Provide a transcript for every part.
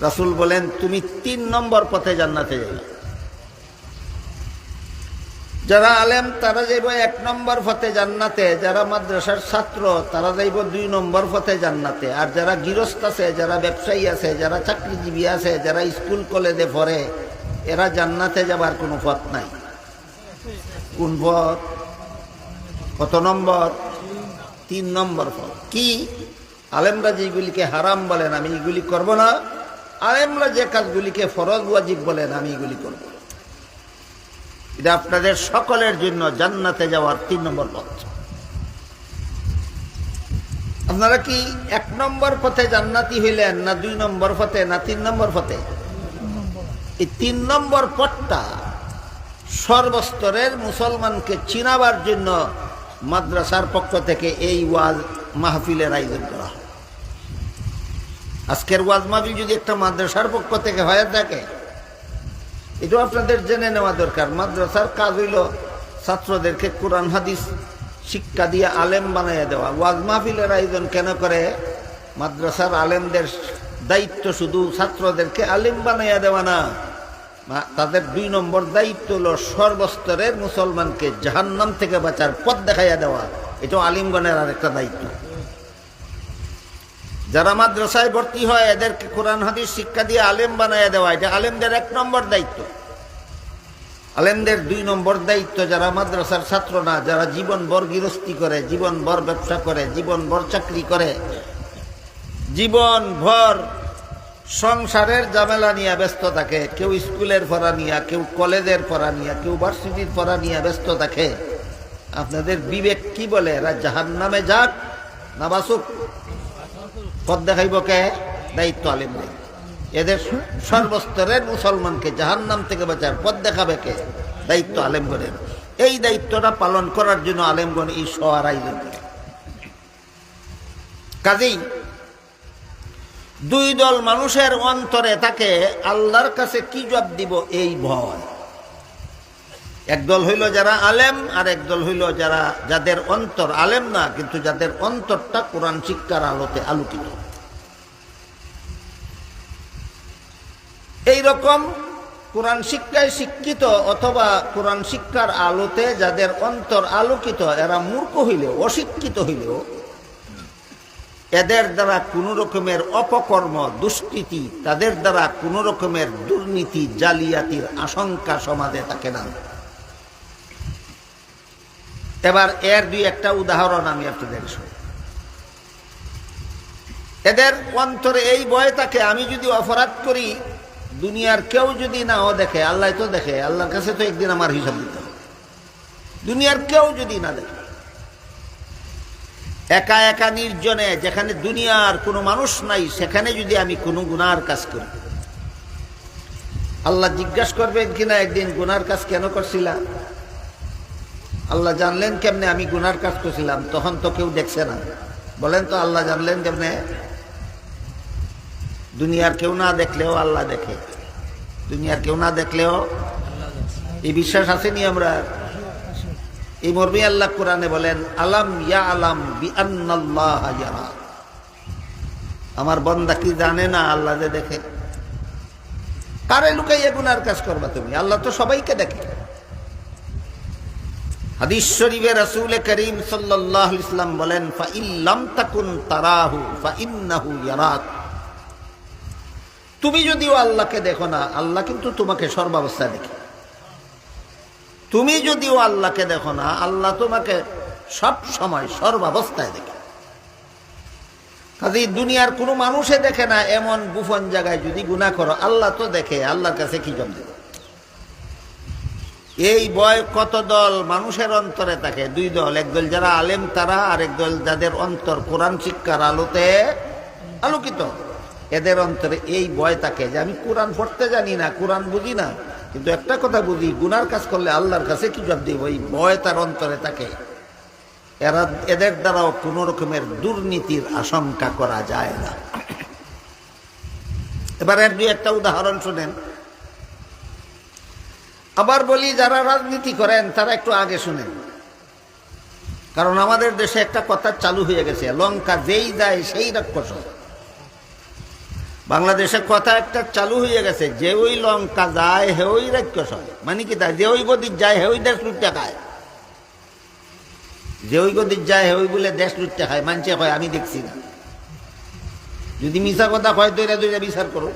রাসূল বলেন তুমি 3 নম্বর পথে জান্নাতে যাবে। যারা আলেম তারা যাইব 1 নম্বর পথে জান্নাতে, যারা মাদ্রাসার ছাত্র তারা যাইব 2 নম্বর পথে জান্নাতে, আর যারা গৃহস্থ আছে, যারা ব্যবসায়ী আছে, যারা চাকরিজীবী আছে, যারা স্কুল কলেজে পড়ে, এরা জান্নাতে যাবার কোনো পথ নাই। কোন পথ? কত নম্বর? 3 নম্বর পথ। কি? আলেমরা যেগুলিকে হারাম বলেন আমি এগুলি করব না, আলেমরা যে কাজগুলিকে ফরজ ওয়াজিব বলেন আমি এগুলি করব। এটা আপনাদের সকলের জন্য জান্নাতে যাওয়ার 3 নম্বর পথ। আপনারা কি 1 নম্বর পথে জান্নাতি হইলেন, না 2 নম্বর পথে, না 3 নম্বর পথে? এই 3 নম্বর পথটা সর্বস্তরের মুসলমানকে চিনাবার জন্য মাদ্রাসার পক্ষ থেকে এই ওয়াজ মাহফিলের আয়োজন করা হয়। আজকের ওয়াজ মাহফিল যদি একটা মাদ্রাসার পক্ষ থেকে হয়ে থাকে, এটাও আপনাদের জেনে নেওয়া দরকার। মাদ্রাসার কাজ হইল ছাত্রদেরকে কোরআন হাদিস শিক্ষা দিয়ে আলেম বানাইয়া দেওয়া। ওয়াজ মাহফিলের আয়োজন কেন করে? মাদ্রাসার আলেমদের দায়িত্ব শুধু ছাত্রদেরকে আলেম বানাইয়া দেওয়া না, তাদের 2 নম্বর দায়িত্ব হলো সর্বস্তরের মুসলমানকে জাহান্নাম থেকে বাঁচার পথ দেখাইয়া দেওয়া। এটাও আলিমগণের আরেকটা দায়িত্ব। যারা মাদ্রাসায় ভর্তি হয় এদেরকে কোরআন হাদিস শিক্ষা দিয়ে আলেম বানাইয়া দেওয়া, এটা আলেমদের 1 নম্বর দায়িত্ব। আলেমদের 2 নম্বর দায়িত্ব যারা মাদ্রাসার ছাত্র না, যারা জীবনভর গৃহস্থী করে, জীবনভর ব্যবসা করে, জীবনভর চাকরি করে, জীবনভর সংসারের ঝামেলা নিয়ে ব্যস্ত থাকে, কেউ স্কুলের পড়া নিয়ে, কেউ কলেজের পড়া নিয়ে, কেউ ভার্সিটির পড়া নিয়ে ব্যস্ত থাকে, আপনাদের বিবেক কি বলে? এরা জাহান্নামে যাক না বাসুক? পথ দেখাইব কে? দায়িত্ব আলেমদের। এদের সর্বস্তরের মুসলমানকে জাহান্নাম থেকে বাঁচার পথ দেখাবে কে? দায়িত্ব আলেমগণের। এই দায়িত্বটা পালন করার জন্য আলেমগণ এই সভার আয়োজন করে। কাজেই 2 দল মানুষের অন্তরে থাকে, আল্লাহর কাছে কি জবাব দিব এই ভয়। এক দল হইল যারা আলেম, আর এক দল হইল যাদের অন্তর আলেম না, কিন্তু যাদের অন্তরটা কোরআন শিক্ষার আলোতে আলোকিত। এই রকম কোরআন শিক্ষায় শিক্ষিত অথবা কোরআন শিক্ষার আলোতে যাদের অন্তর আলোকিত, এরা মূর্খ হইলেও, অশিক্ষিত হইলেও এদের দ্বারা কোনো রকমের অপকর্ম, দুষ্কৃতি, তাদের দ্বারা কোনো রকমের দুর্নীতি, জালিয়াতির আশঙ্কা সমাজে থাকে না। এবার এর 2-1টা উদাহরণ আমি আপনাদের শুনি। এদের অন্তরে এই ভয় থাকে, আমি যদি অপরাধ করি দুনিয়ার কেউ যদি নাও দেখে, আল্লাহ তো দেখে, আল্লাহর কাছে তো একদিন আমার হিসাব দিতে হবে। দুনিয়ার কেউ যদি না দেখে, একা একা নির্জনে, যেখানে দুনিয়ার কোনো মানুষ নাই, সেখানে যদি আমি কোনো গুনার কাজ করি, আল্লাহ জিজ্ঞাসা করবেন কিনা একদিন গুনার কাজ কেন করছিলাম? আল্লাহ জানলেন কেমনে আমি গুনার কাজ করছিলাম? তখন তো কেউ দেখছে না। বলেন তো আল্লাহ জানলেন কেমনে? দুনিয়ার কেউ না দেখলেও আল্লাহ দেখে। দুনিয়ার কেউ না দেখলেও, এই বিশ্বাস আসেনি আমরা? এই মর্মে আল্লাহ কোরআনে বলেন, আলাম ইয়া আলাম বিআন্নাল্লাহ ইয়ারা। আমার বান্দা কি জানে না আল্লাহ যে দেখে? কারে লুকাইয়া গুনার কাজ করবা তুমি? আল্লাহ তো সবাইকে দেখে। হাদিস শরীফে রাসূল করিম সাল্লাল্লাহু আলাইহি ওয়াসাল্লাম বলেন, ফা ইল্লাম তাকুন তারাহু ফা ইন্নাহু ইয়ারাক। তুমি যদিও আল্লাহকে দেখো না, আল্লাহ কিন্তু তোমাকে সর্বাবস্থায় দেখে। তুমি যদিও আল্লাহকে দেখো না, আল্লাহ তোমাকে সব সময় সর্বাবস্থায় দেখে। কাজেই দুনিয়ার কোনো মানুষে দেখে না এমন গোপন জায়গায় যদি গুনাহ করো, আল্লাহ তো দেখে, আল্লাহর কাছে কি জবাব দেবে? এই ভয় কত দল মানুষের অন্তরে থাকে? 2 দল। একদল যারা আলেম তারা, আর একদল যাদের অন্তর কোরআন শিক্ষার আলোতে আলোকিত। এদের অন্তরে এই ভয় থাকে যে আমি কোরআন পড়তে জানি না, কোরআন বুঝি না, কিন্তু একটা কথা বুঝি, গুনার কাজ করলে আল্লাহর কাছে কি জবাব দিব? এই ভয় তার অন্তরে থাকে। এদের দ্বারাও কোনো রকমের দুর্নীতির আশঙ্কা করা যায় না। এবার এর 2-1টা উদাহরণ শুনেন। আবার বলি, যারা রাজনীতি করেন তারা একটু আগে শুনেন, কারণ আমাদের দেশে একটা কথা চালু হয়ে গেছে, লঙ্কা যেই যায় সেই রাক্ষস। বাংলাদেশে কথা একটা চালু হয়ে গেছে, যে ওই লঙ্কা যায় হে ওই রাক্ষস হয়। মানে কি তা, যে ওই গদির যায় হে ওই দেশ লুটতে খায়, যে ওই গদির যায় হে ওই বলে দেশ লুটতে খায়। মানছে কয় আমি দেখছি না। যদি মিশা কথা কয় তৈরা তৈরা বিচার করো,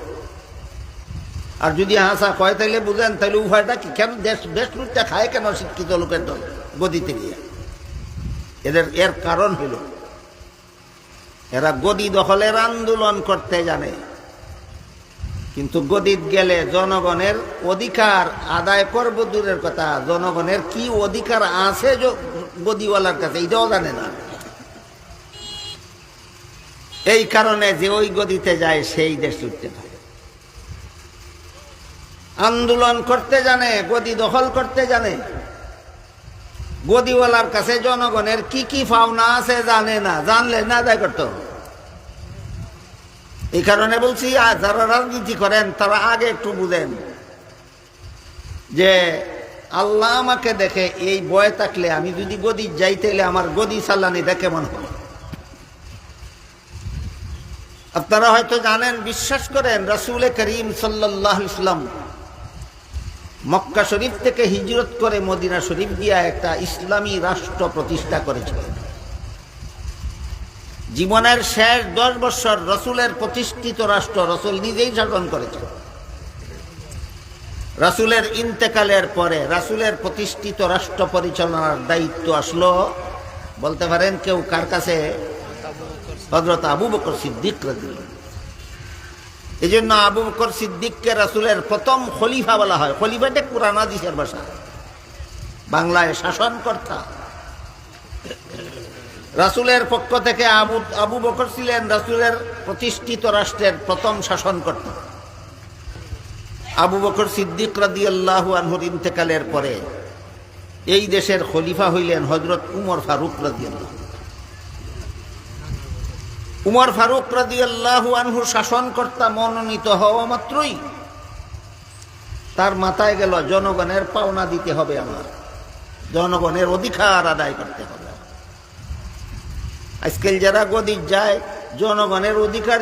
আর যদি হাসা কয় তাইলে বুঝেন, তাহলে উভয়টা কি, কেন দেশ দেশ লুটতে খায় কেন শিক্ষিত লোকের দল গদিতে গিয়ে? এর কারণ হইল এরা গদি দখলের আন্দোলন করতে জানে, কিন্তু গদিত গেলে জনগণের অধিকার আদায় করব দূরের কথা, জনগণের কি অধিকার আছে গদিওয়ালার কাছে এটাও জানে না। এই কারণে যে ওই গদিতে যায় সেই দেশ লুটতে পারে। আন্দোলন করতে জানে, গদি দখল করতে জানে, গদিওয়ালার কাছে জনগণের কি কি পাওনা আছে জানে না, জানলে না আদায় করতো। এই কারণে বলছি, যারা রাজনীতি করেন তারা আগে একটু বুঝেন যে আল্লাহ আমাকে দেখে, এই বয়ে থাকলে আমি যদি গদি যাই তাইলে আমার গদি চালানি দেখে মনে হয়। আপনারা হয়তো জানেন, বিশ্বাস করেন, রাসূল করিম সাল্লাল্লাহু আলাইহি ওয়াসাল্লাম মক্কা শরীফ থেকে হিজরত করে মদিনা শরীফ গিয়া একটা ইসলামী রাষ্ট্র প্রতিষ্ঠা করেছিলেন। জীবনের শেষ 10 বছর রাসূলের প্রতিষ্ঠিত রাষ্ট্র রাসূল নিজেই শাসন করেছেন। রাসূলের ইন্তেকালের পরে রাসূলের প্রতিষ্ঠিত রাষ্ট্র পরিচালনার দায়িত্ব আসলো, বলতে পারেন কেউ কার কাছে? হযরত আবু বকর সিদ্দিক রাদিয়াল্লাহু। এই জন্য আবু বকর সিদ্দিককে রাসূলের প্রথম খলিফা বলা হয়। খলিফাটা কুরআন হাদিসের ভাষা, বাংলায় শাসনকর্তা। রাসূলের পক্ষ থেকে আবু বকর ছিলেন রাসূলের প্রতিষ্ঠিত রাষ্ট্রের প্রথম শাসনকর্তা। আবু বকর সিদ্দিক রাদিয়াল্লাহু আনহুর ইন্তেকালের পরে এই দেশের খলিফা হইলেন হযরত উমর ফারুক রাদিয়াল্লাহু। উমর ফারুক রাদিয়াল্লাহু আনহু শাসনকর্তা মনোনীত হওয়া মাত্রই তার মাথায় গেল, জনগণের পাওনা দিতে হবে, আমার জনগণের অধিকার আদায় করতে হবে। আজকাল যারা গদি যায় জনগণের অধিকার